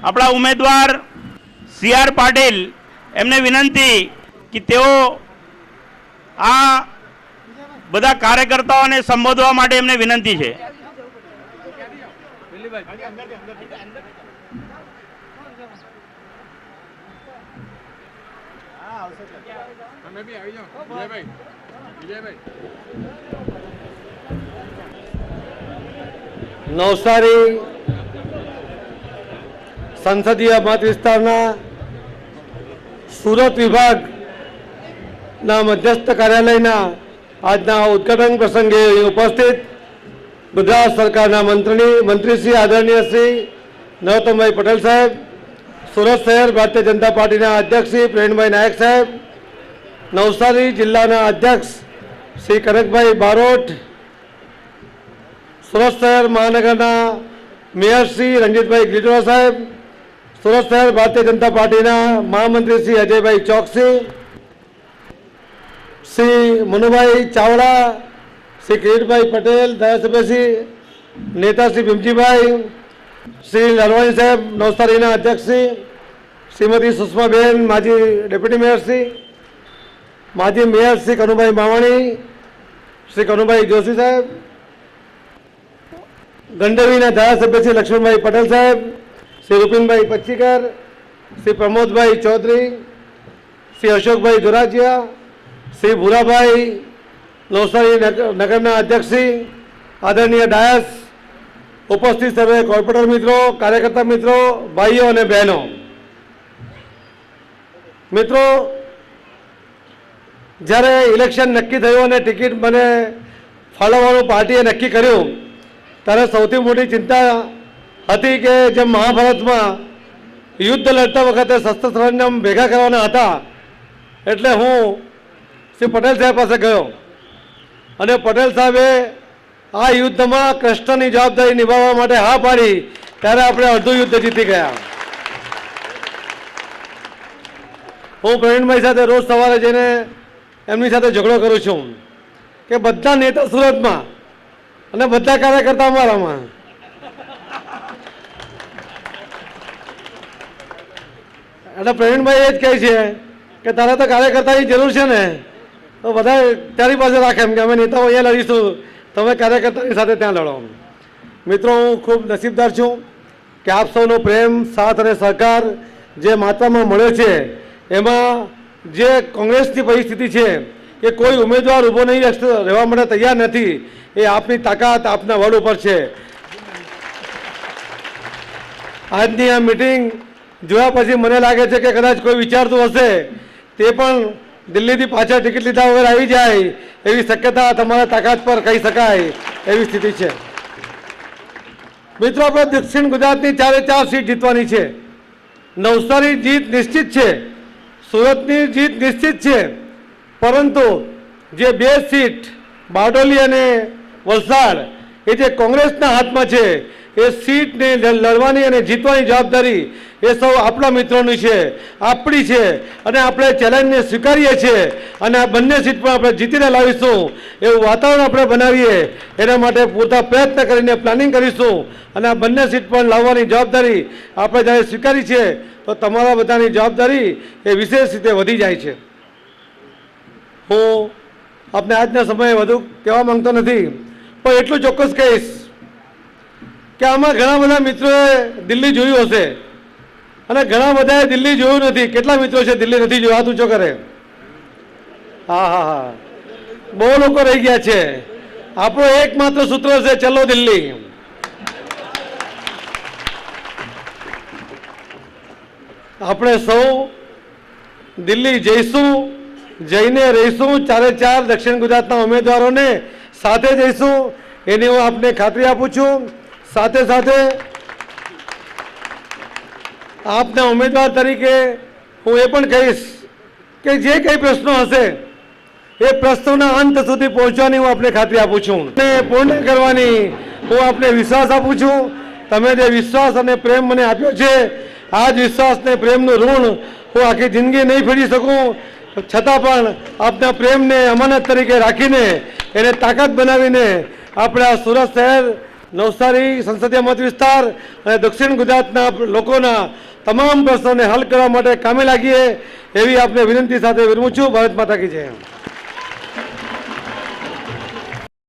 આપણા ઉમેદવાર CR પાટીલ એમને વિનંતી કે તેઓ આ બધા કાર્યકર્તાઓને સંબોધવા માટે એમને વિનંતી છે। નવસારી સંસદીય મત વિસ્તારના સુરત વિભાગના મધ્યસ્થ કાર્યાલયના આજના ઉદ્ઘાટન પ્રસંગે ઉપસ્થિત ગુજરાત સરકારના મંત્રી શ્રી આદરણીય શ્રી નરોત્તમભાઈ પટેલ સાહેબ, સુરત શહેર ભારતીય જનતા પાર્ટીના અધ્યક્ષ શ્રી પ્રવીણભાઈ નાયક સાહેબ, નવસારી જિલ્લાના અધ્યક્ષ શ્રી કનકભાઈ બારોટ, સુરત શહેર મહાનગરના મેયર શ્રી રંજીતભાઈ ગીટોરા સાહેબ, સુરત શહેર ભારતીય જનતા પાર્ટીના મહામંત્રી શ્રી અજયભાઈ ચોકસી, શ્રી મનુભાઈ ચાવડા, શ્રી કિરીટભાઈ પટેલ, ધારાસભ્યશ્રી નેતા શ્રી ભીમજીભાઈ, શ્રી લાલવાણી સાહેબ નવસારીના અધ્યક્ષશ્રી, શ્રીમતી સુષ્માબેન માજી ડેપ્યુટી મેયરશ્રી, માજી મેયર શ્રી કનુભાઈ માવાણી, શ્રી કનુભાઈ જોશી સાહેબ, ગંડવીના ધારાસભ્ય શ્રી લક્ષ્મણભાઈ પટેલ સાહેબ, શ્રી રૂપિનભાઈ પચ્ચીકર, શ્રી પ્રમોદભાઈ ચૌધરી, શ્રી અશોકભાઈ ધોરાજીયા, શ્રી ભૂરાભાઈ નવસારી નગરના અધ્યક્ષશ્રી આદરણીય ડાયસ, ઉપસ્થિત સર્વે કોર્પોરેટર મિત્રો, કાર્યકર્તા મિત્રો, ભાઈઓ અને બહેનો, મિત્રો, જ્યારે ઇલેક્શન નક્કી થયું અને ટિકિટ મને ફાળવવાનું પાર્ટીએ નક્કી કર્યું ત્યારે સૌથી મોટી ચિંતા હતી કે જેમ મહાભારતમાં યુદ્ધ લડતા વખતે શસ્ત્ર સરંજામ ભેગા કરવાના હતા, એટલે હું શ્રી પટેલ સાહેબ પાસે ગયો અને પટેલ સાહેબે આ યુદ્ધમાં કૃષ્ણની જવાબદારી નિભાવવા માટે હા પાડી ત્યારે આપણે અડધું યુદ્ધ જીતી ગયા। હું પ્રવીણભાઈ સાથે રોજ સવારે જઈને એમની સાથે ઝઘડો કરું છું કે બધા નેતા સુરતમાં અને બધા કાર્યકર્તા અમારામાં, એટલે પ્રવીણભાઈ એ જ કહે છે કે તારા તો કાર્યકર્તાની જરૂર છે ને તો બધા તારી પાસે રાખે એમ કે અમે નેતાઓ અહીંયા લડીશું, તમે કાર્યકર્તાની સાથે ત્યાં લડો। મિત્રો, હું ખૂબ નસીબદાર છું કે આપ સૌનો પ્રેમ, સાથ અને સહકાર જે માત્રામાં મળ્યો છે એમાં જે કોંગ્રેસની પરિસ્થિતિ છે કે કોઈ ઉમેદવાર ઊભો નહીં રહેવા માટે તૈયાર નથી, એ આપની તાકાત, આપના બળ ઉપર છે। આજની આ મિટિંગ જોયા પછી મને લાગે છે કે કદાચ કોઈ વિચારતું હશે તે પણ દિલ્હીથી પાછળ ટિકિટ લીધા વગર આવી જાય એવી શક્યતા તમારા તાકાત પર કહી શકાય એવી સ્થિતિ છે। મિત્રો, આપણે દક્ષિણ ગુજરાતની 4 સીટ જીતવાની છે। નવસારી જીત નિશ્ચિત છે, સુરતની જીત નિશ્ચિત છે, પરંતુ જે 2 સીટ બારડોલી અને વલસાડ એ જે કોંગ્રેસના હાથમાં છે એ સીટને લડવાની અને જીતવાની જવાબદારી એ સૌ આપણા મિત્રોની છે, આપણી છે અને આપણે ચેલેન્જને સ્વીકારીએ છીએ અને આ બંને સીટ પર આપણે જીતીને લાવીશું એવું વાતાવરણ આપણે બનાવીએ, એના માટે પૂરતા પ્રયત્ન કરીને પ્લાનિંગ કરીશું અને આ બંને સીટ પર લાવવાની જવાબદારી આપણે જ્યારે સ્વીકારી છે તો તમારા બધાની જવાબદારી એ વિશેષ રીતે વધી જાય છે। હું આપને આજના સમયે વધુ કહેવા માંગતો નથી, પણ એટલું ચોક્કસ કહીશ કે આમાં ઘણા બધા મિત્રોએ દિલ્હી જોયું હશે અને ઘણા બધાએ દિલ્હી જોયું નથી। કેટલા મિત્રો છે દિલ્હી નથી જોયું? હાથ ઊંચો કરે। હા હા હા, બહુ લોકો રહી ગયા છે। આપણો એકમાત્ર સૂત્ર છે, ચલો દિલ્હી। આપણે સૌ દિલ્હી જઈશું, જઈને રહીશું, 4 દક્ષિણ ગુજરાતના ઉમેદવારોને સાથે જઈશું એની હું આપને ખાતરી આપું છું। સાથે સાથે આપના ઉમેદવાર તરીકે હું એ પણ કહીશ કે જે કંઈ પ્રશ્નો હશે એ પ્રશ્નોના અંત સુધી પહોંચવાની હું આપને ખાતરી આપું છું અને પૂર્ણ કરવાની હું આપને વિશ્વાસ આપું છું। તમે જે વિશ્વાસ અને પ્રેમ મને આપ્યો છે, આ જ વિશ્વાસ ને પ્રેમનું ઋણ હું આખી જિંદગી નહીં ફેરવી શકું, છતાં પણ આપના પ્રેમને અમાનત તરીકે રાખીને એને તાકાત બનાવીને આપણે આ સુરત શહેર નવસારી સંસદીય મત વિસ્તાર અને દક્ષિણ ગુજરાતના લોકોના તમામ પ્રશ્નોને હલ કરવા માટે કામે લાગીએ એવી આપને વિનંતી સાથે વિરમું છું. ભારત માતા કી જય.